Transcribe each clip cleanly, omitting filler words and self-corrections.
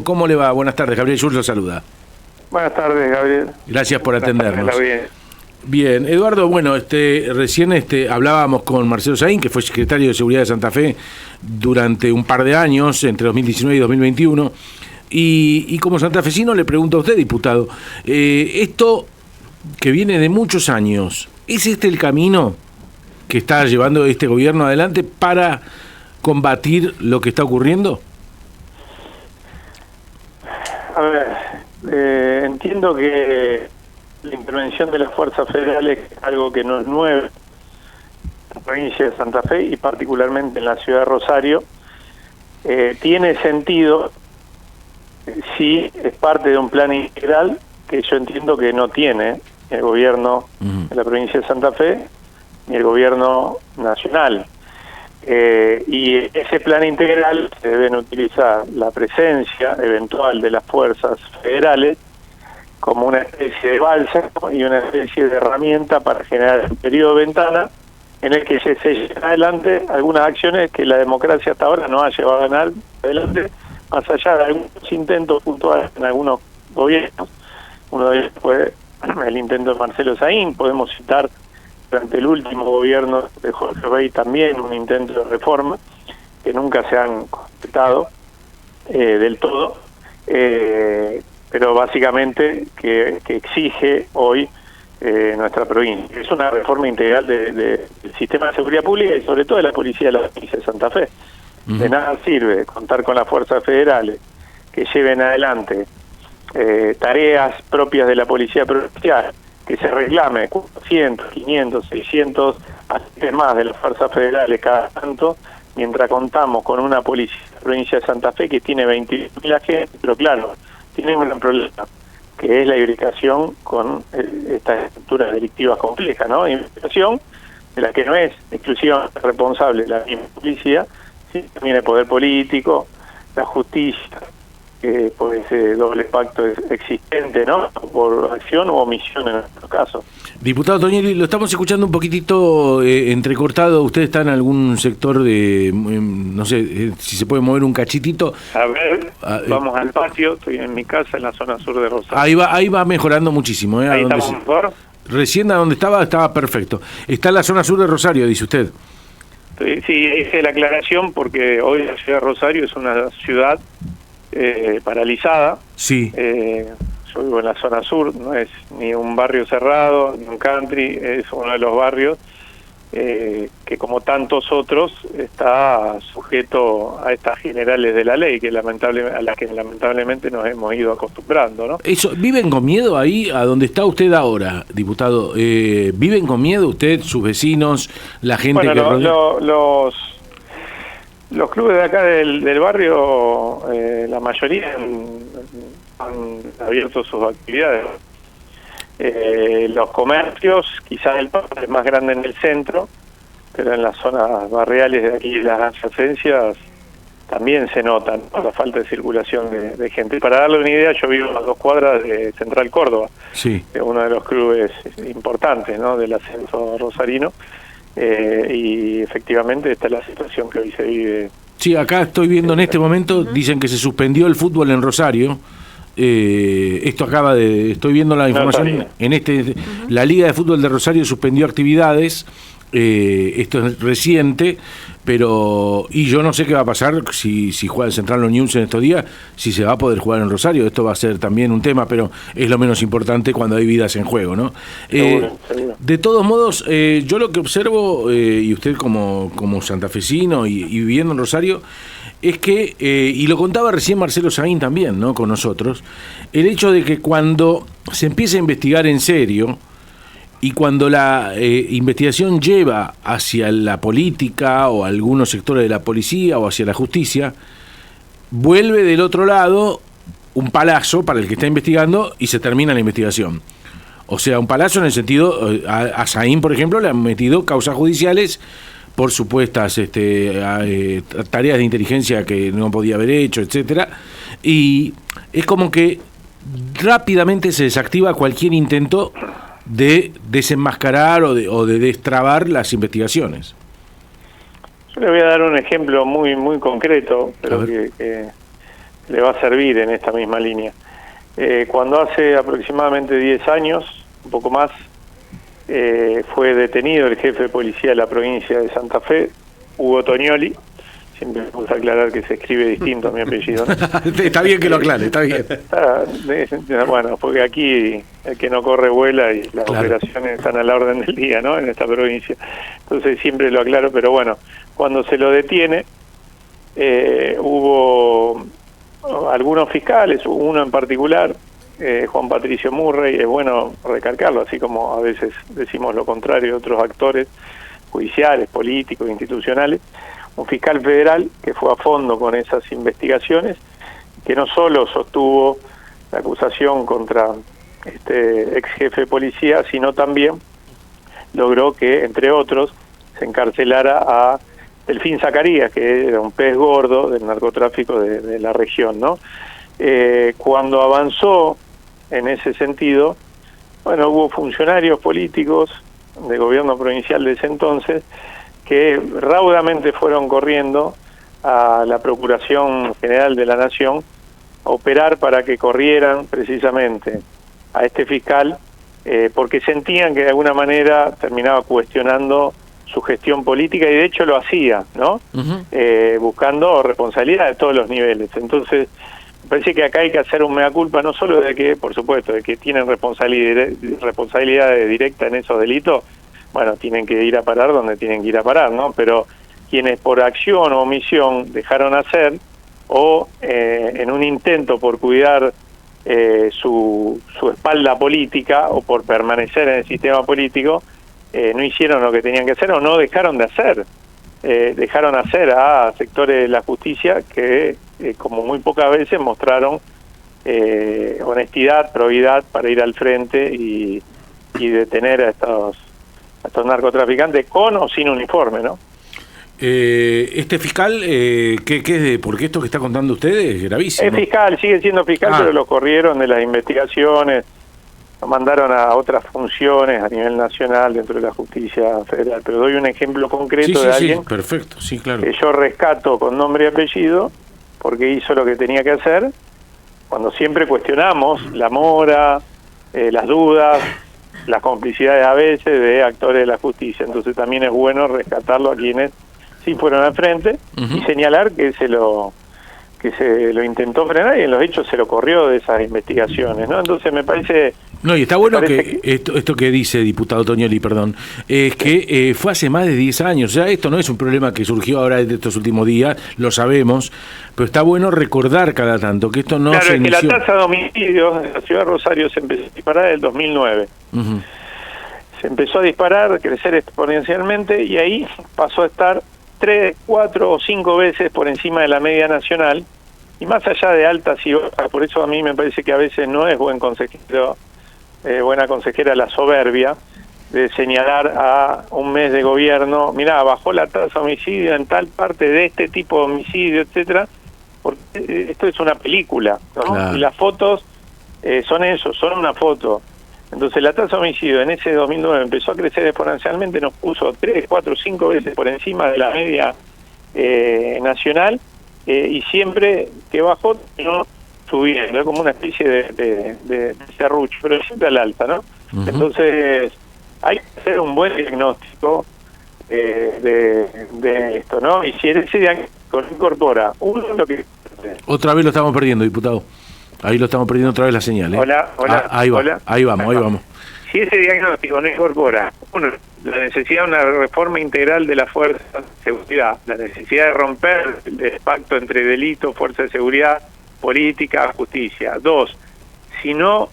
¿Cómo le va? Buenas tardes, Gabriel Schulz lo saluda. Buenas tardes, Gabriel. Gracias por atendernos. Bien. Bien, Eduardo, bueno, recién hablábamos con Marcelo Saín, que fue secretario de Seguridad de Santa Fe durante un par de años, entre 2019 y 2021, y como santafesino le pregunto a usted, diputado, esto que viene de muchos años, ¿es este el camino que está llevando este gobierno adelante para combatir lo que está ocurriendo? A ver, entiendo que la intervención de las fuerzas federales es algo que no es nuevo en la provincia de Santa Fe y particularmente en la ciudad de Rosario. Tiene sentido si es parte de un plan integral que yo entiendo que no tiene el gobierno de la provincia de Santa Fe ni el gobierno nacional. Y ese plan integral se deben utilizar la presencia eventual de las fuerzas federales como una especie de bálsamo y una especie de herramienta para generar un periodo de ventana en el que se lleven adelante algunas acciones que la democracia hasta ahora no ha llevado adelante, más allá de algunos intentos puntuales en algunos gobiernos. Uno de ellos fue el intento de Marcelo Saín, podemos citar durante el último gobierno de Jorge Rey también un intento de reforma que nunca se han completado del todo, pero básicamente que exige hoy nuestra provincia. Es una reforma integral del sistema de seguridad pública y sobre todo de la policía de la provincia de Santa Fe. De nada sirve contar con las fuerzas federales que lleven adelante tareas propias de la policía provincial, que se reclame 400, 500, 600 agentes más de las fuerzas federales cada tanto, mientras contamos con una policía de la provincia de Santa Fe que tiene 20.000 agentes, pero claro, tiene un gran problema, que es la imbricación con estas estructuras delictivas complejas, ¿no? Imbricación de la que no es exclusivamente responsable la misma policía, sino también el poder político, la justicia, por ese doble pacto existente, ¿no? Por acción u omisión en nuestro caso. Diputado Toñelli, lo estamos escuchando un poquitito entrecortado. ¿Usted está en algún sector de, no sé, si se puede mover un cachitito? A ver, vamos al patio, estoy en mi casa en la zona sur de Rosario. Ahí va mejorando muchísimo. Ahí estamos mejor. Recién a donde estaba perfecto. Está en la zona sur de Rosario, dice usted. Sí, hice la aclaración porque hoy la ciudad de Rosario es una ciudad paralizada. Sí. Yo vivo en la zona sur, no es ni un barrio cerrado, ni un country, es uno de los barrios que como tantos otros está sujeto a estas generales de la ley a las que lamentablemente nos hemos ido acostumbrando, ¿no? ¿Viven con miedo ahí a donde está usted ahora, diputado? ¿Viven con miedo usted, sus vecinos, la gente que rodea? Los clubes de acá del barrio, la mayoría han abierto sus actividades. Los comercios, quizás el paro es más grande en el centro, pero en las zonas barriales de aquí, las adyacencias, también se notan, ¿no?, la falta de circulación de gente. Para darle una idea, yo vivo a 2 cuadras de Central Córdoba, sí, de uno de los clubes importantes, ¿no?, del ascenso rosarino. Y efectivamente esta es la situación que hoy se vive. Sí, acá estoy viendo en este momento, dicen que se suspendió el fútbol en Rosario. Esto estoy viendo la información la Liga de Fútbol de Rosario suspendió actividades. Esto es reciente, y yo no sé qué va a pasar si juega el Central News en estos días, si se va a poder jugar en Rosario. Esto va a ser también un tema, pero es lo menos importante cuando hay vidas en juego, ¿no? Seguro. De todos modos, yo lo que observo, y usted como santafesino y viviendo en Rosario, es que, y lo contaba recién Marcelo Saín también, ¿no?, con nosotros, el hecho de que cuando se empieza a investigar en serio, y cuando la investigación lleva hacia la política o algunos sectores de la policía o hacia la justicia, vuelve del otro lado un palazo para el que está investigando y se termina la investigación. O sea, un palazo en el sentido, a Saín, por ejemplo, le han metido causas judiciales por supuestas tareas de inteligencia que no podía haber hecho, etcétera, y es como que rápidamente se desactiva cualquier intento de desenmascarar o de destrabar las investigaciones. Yo le voy a dar un ejemplo muy concreto, pero que le va a servir en esta misma línea. Cuando hace aproximadamente 10 años, un poco más, fue detenido el jefe de policía de la provincia de Santa Fe, Hugo Tognoli. Siempre me gusta aclarar que se escribe distinto a mi apellido, ¿no? Está bien que lo aclare, está bien. Bueno, porque aquí el que no corre vuela y las Claro. operaciones están a la orden del día, ¿no? En esta provincia. Entonces siempre lo aclaro, pero bueno, cuando se lo detiene, hubo algunos fiscales, uno en particular, Juan Patricio Murray, es bueno recalcarlo, así como a veces decimos lo contrario de otros actores judiciales, políticos, institucionales, un fiscal federal que fue a fondo con esas investigaciones, que no solo sostuvo la acusación contra este ex jefe de policía, sino también logró que, entre otros, se encarcelara a Delfín Zacarías, que era un pez gordo del narcotráfico de la región, ¿no? Cuando avanzó en ese sentido, bueno, hubo funcionarios políticos del gobierno provincial de ese entonces que raudamente fueron corriendo a la Procuración General de la Nación a operar para que corrieran precisamente a este fiscal, porque sentían que de alguna manera terminaba cuestionando su gestión política, y de hecho lo hacía, ¿no? Buscando responsabilidad de todos los niveles. Entonces, me parece que acá hay que hacer un mea culpa, no solo de que, por supuesto, de que tienen responsabilidad directa en esos delitos, bueno, tienen que ir a parar donde tienen que ir a parar, ¿no? Pero quienes por acción o omisión dejaron hacer, o en un intento por cuidar su espalda política o por permanecer en el sistema político, no hicieron lo que tenían que hacer o no dejaron de hacer. Dejaron hacer a sectores de la justicia que, como muy pocas veces, mostraron honestidad, probidad para ir al frente y detener a estos narcotraficantes con o sin uniforme, ¿no? Este fiscal, ¿qué es? Porque esto que está contando usted es gravísimo. Es fiscal, sigue siendo fiscal, pero lo corrieron de las investigaciones, lo mandaron a otras funciones a nivel nacional dentro de la justicia federal. Pero doy un ejemplo concreto de alguien perfecto, sí, claro. que yo rescato con nombre y apellido, porque hizo lo que tenía que hacer, cuando siempre cuestionamos la mora, las dudas, las complicidades a veces de actores de la justicia. Entonces también es bueno rescatarlo a quienes sí fueron al frente y señalar que se lo intentó frenar y en los hechos se lo corrió de esas investigaciones, ¿no? Entonces me parece... No, y está bueno que esto que dice diputado Tognoli, perdón, es que fue hace más de 10 años. O sea, esto no es un problema que surgió ahora de estos últimos días, lo sabemos, pero está bueno recordar cada tanto que esto no se inició. Claro, es que la tasa de homicidios en la ciudad de Rosario se empezó a disparar en el 2009. Se empezó a disparar, a crecer exponencialmente, y ahí pasó a estar 3, 4 o 5 veces por encima de la media nacional, y más allá de altas y bajas. Por eso a mí me parece que a veces no es buena consejera la soberbia de señalar a un mes de gobierno, mirá, bajó la tasa de homicidio en tal parte de este tipo de homicidio, etcétera, porque esto es una película, ¿no? Claro. Y las fotos son eso, son una foto. Entonces la tasa de homicidio en ese 2009 empezó a crecer exponencialmente, nos puso 3, 4, 5 veces por encima de la media nacional, y siempre que bajó terminó subiendo, es como una especie de serrucho, pero siempre al alza, ¿no? Entonces hay que hacer un buen diagnóstico de esto, ¿no? Y si ese diagnóstico incorpora uno lo que... Otra vez lo estamos perdiendo, diputado. Ahí lo estamos perdiendo otra vez la señal, ¿eh? Hola. Ahí vamos. Si ese diagnóstico no incorpora, uno, la necesidad de una reforma integral de la fuerza de seguridad, la necesidad de romper el pacto entre delito, fuerza de seguridad, política, justicia. 2, si no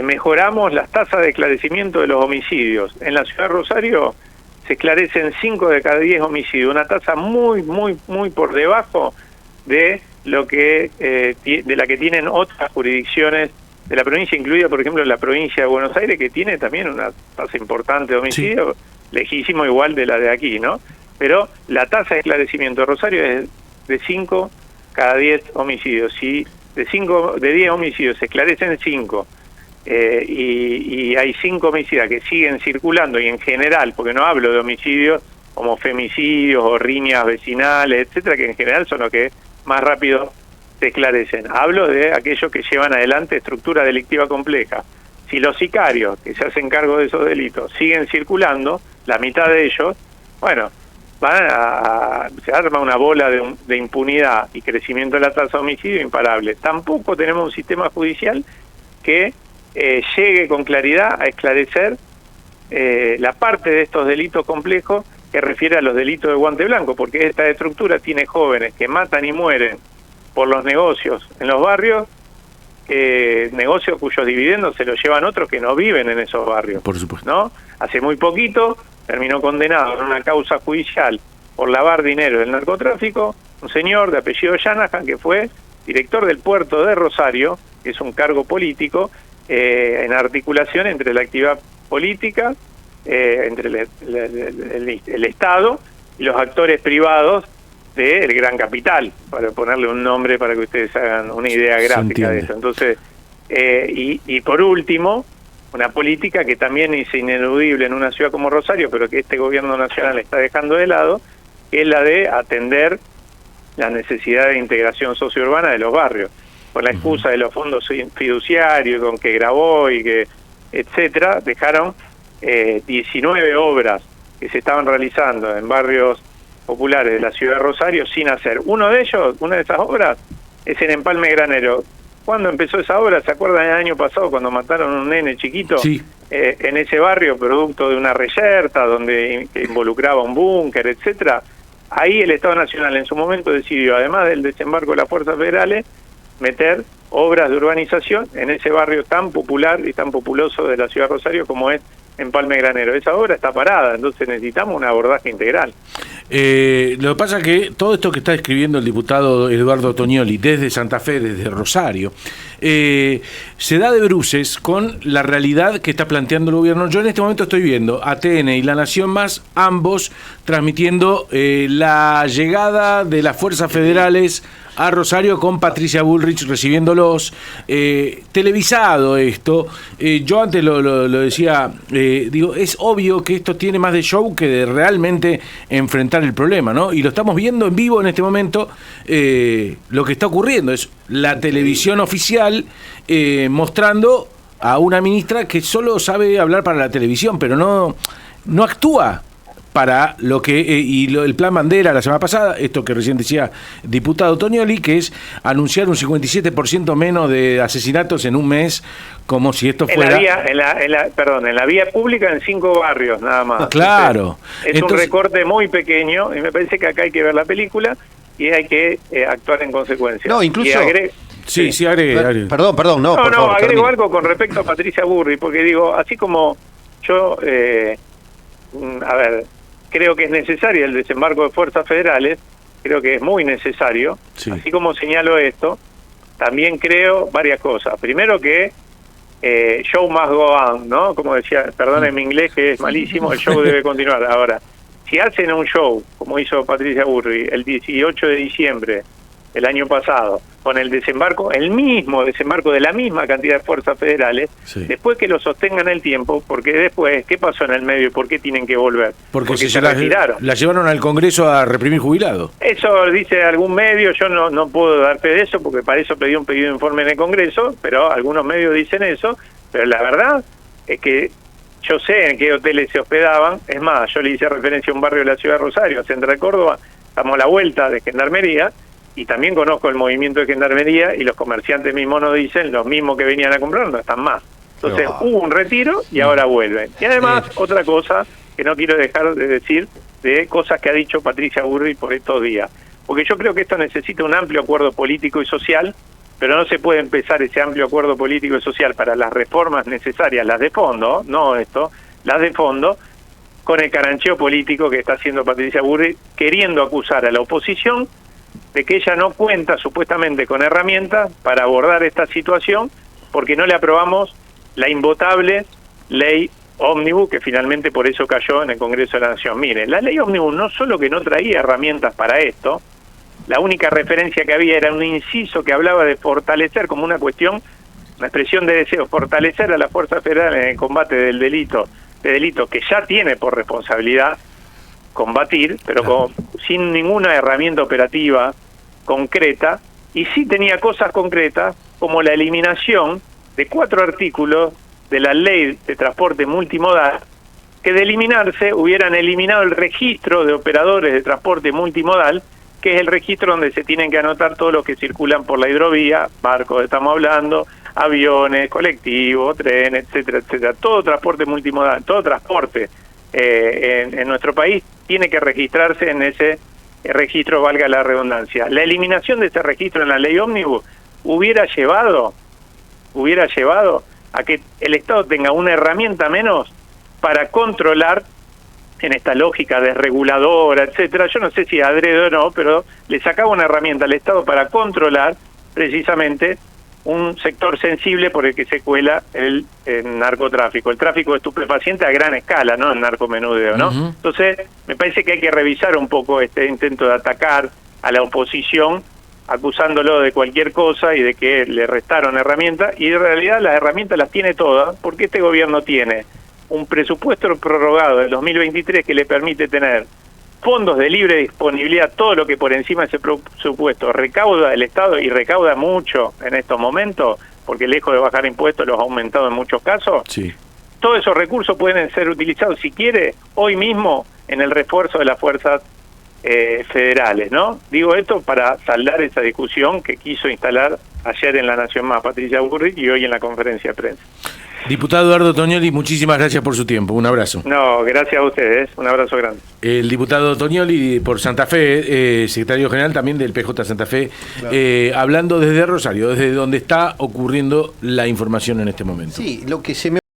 mejoramos las tasas de esclarecimiento de los homicidios. En la ciudad de Rosario se esclarecen 5 de cada 10 homicidios, una tasa muy por debajo de lo que de la que tienen otras jurisdicciones de la provincia, incluida por ejemplo la provincia de Buenos Aires, que tiene también una tasa importante de homicidio, lejísimo igual de la de aquí, ¿no? Pero la tasa de esclarecimiento de Rosario es de 5 cada 10 homicidios. Si de 10 homicidios se esclarecen 5 y hay 5 homicidas que siguen circulando, y en general, porque no hablo de homicidios como femicidios o riñas vecinales, etcétera, que en general son los que más rápido se esclarecen. Hablo de aquellos que llevan adelante estructura delictiva compleja. Si los sicarios que se hacen cargo de esos delitos siguen circulando, la mitad de ellos, bueno, se arma una bola de impunidad y crecimiento de la tasa de homicidio imparable. Tampoco tenemos un sistema judicial que llegue con claridad a esclarecer la parte de estos delitos complejos que refiere a los delitos de guante blanco, porque esta estructura tiene jóvenes que matan y mueren por los negocios en los barrios, negocios cuyos dividendos se los llevan otros que no viven en esos barrios. Por supuesto. ¿No? Hace muy poquito terminó condenado en una causa judicial por lavar dinero del narcotráfico un señor de apellido Shanahan, que fue director del puerto de Rosario, que es un cargo político, en articulación entre la actividad política, entre el Estado y los actores privados del gran capital, para ponerle un nombre para que ustedes hagan una idea gráfica de eso. Entonces, y por último, una política que también es ineludible en una ciudad como Rosario, pero que este gobierno nacional está dejando de lado, que es la de atender la necesidad de integración sociourbana de los barrios, con la excusa de los fondos fiduciarios, con que grabó y que, etcétera, dejaron 19 obras que se estaban realizando en barrios populares de la ciudad de Rosario sin hacer. Una de esas obras es en Empalme Granero. ¿Cuándo empezó esa obra? ¿Se acuerdan el año pasado cuando mataron a un nene chiquito? Sí. En ese barrio, producto de una reyerta donde involucraba un búnker, etcétera. Ahí el Estado Nacional en su momento decidió, además del desembarco de las fuerzas federales, meter obras de urbanización en ese barrio tan popular y tan populoso de la ciudad de Rosario como es Empalme Granero. Esa obra está parada, entonces necesitamos un abordaje integral. Lo que pasa es que todo esto que está escribiendo el diputado Eduardo Toñoli desde Santa Fe, desde Rosario, se da de bruces con la realidad que está planteando el gobierno. Yo en este momento estoy viendo ATN y La Nación Más, ambos transmitiendo la llegada de las fuerzas federales a Rosario con Patricia Bullrich recibiéndolos, televisado esto. Yo antes lo decía, digo, es obvio que esto tiene más de show que de realmente enfrentar el problema, ¿no? Y lo estamos viendo en vivo en este momento. Lo que está ocurriendo es la televisión oficial mostrando a una ministra que solo sabe hablar para la televisión, pero no actúa para lo que el plan Bandera la semana pasada, esto que recién decía diputado Toñoli, que es anunciar un 57% menos de asesinatos en un mes, como si esto fuera... En la vía pública en 5 barrios nada más. Claro. Entonces, un recorte muy pequeño, y me parece que acá hay que ver la película y hay que actuar en consecuencia. No, incluso... Sí, agregue. Perdón, no, por favor, agrego algo con respecto a Patricia Bullrich, porque digo, así como yo, creo que es necesario el desembarco de fuerzas federales, creo que es muy necesario, sí. Así como señalo esto, también creo varias cosas. Primero que show must go on, ¿no? Como decía, perdón mi inglés que es malísimo, el show debe continuar. Ahora, si hacen un show, como hizo Patricia Bullrich, el 18 de diciembre del año pasado, con el mismo desembarco de la misma cantidad de fuerzas federales, sí. Después que lo sostengan el tiempo, porque después, ¿qué pasó en el medio y por qué tienen que volver? Porque se retiraron. La llevaron al Congreso a reprimir jubilados. Eso dice algún medio, yo no puedo dar fe de eso, porque para eso pedí un pedido de informe en el Congreso, pero algunos medios dicen eso, pero la verdad es que yo sé en qué hoteles se hospedaban. Es más, yo le hice referencia a un barrio de la ciudad de Rosario, Central Córdoba, estamos a la vuelta de Gendarmería, y también conozco el movimiento de Gendarmería, y los comerciantes mismos nos dicen, los mismos que venían a comprar no están más. Entonces hubo un retiro y ahora vuelven. Y además, otra cosa que no quiero dejar de decir, de cosas que ha dicho Patricia Bullrich por estos días, porque yo creo que esto necesita un amplio acuerdo político y social, pero no se puede empezar ese amplio acuerdo político y social para las reformas necesarias, las de fondo, no esto, las de fondo, con el carancheo político que está haciendo Patricia Bullrich, queriendo acusar a la oposición de que ella no cuenta supuestamente con herramientas para abordar esta situación, porque no le aprobamos la invotable ley ómnibus, que finalmente por eso cayó en el Congreso de la Nación. Miren, la ley ómnibus no solo que no traía herramientas para esto, la única referencia que había era un inciso que hablaba de fortalecer como una cuestión, una expresión de deseo, fortalecer a la Fuerza Federal en el combate del delito que ya tiene por responsabilidad combatir, pero sin ninguna herramienta operativa concreta y sí tenía cosas concretas como la eliminación de 4 artículos de la ley de transporte multimodal, que de eliminarse hubieran eliminado el registro de operadores de transporte multimodal, que es el registro donde se tienen que anotar todos los que circulan por la hidrovía, barcos estamos hablando, aviones, colectivos, trenes, etcétera, etcétera. Todo transporte multimodal, todo transporte en nuestro país tiene que registrarse en ese registro, valga la redundancia. La eliminación de ese registro en la ley ómnibus hubiera llevado a que el Estado tenga una herramienta menos para controlar, en esta lógica desreguladora, etcétera. Yo no sé si adrede o no, pero le sacaba una herramienta al Estado para controlar precisamente un sector sensible por el que se cuela el narcotráfico, el tráfico de estupefacientes a gran escala, ¿no? El narcomenudeo, ¿no? Entonces, me parece que hay que revisar un poco este intento de atacar a la oposición, acusándolo de cualquier cosa y de que le restaron herramientas, y en realidad las herramientas las tiene todas, porque este gobierno tiene un presupuesto prorrogado del 2023 que le permite tener fondos de libre disponibilidad, todo lo que por encima de ese presupuesto recauda el Estado, y recauda mucho en estos momentos, porque lejos de bajar impuestos los ha aumentado en muchos casos. Sí. Todos esos recursos pueden ser utilizados, si quiere, hoy mismo en el refuerzo de las fuerzas federales, ¿no? Digo esto para saldar esa discusión que quiso instalar ayer en La Nación Más Patricia Bullrich y hoy en la conferencia de prensa. Diputado Eduardo Toñoli, muchísimas gracias por su tiempo. Un abrazo. No, gracias a ustedes. Un abrazo grande. El diputado Toñoli por Santa Fe, secretario general también del PJ Santa Fe, claro. Hablando desde Rosario, desde donde está ocurriendo la información en este momento. Sí, lo que se me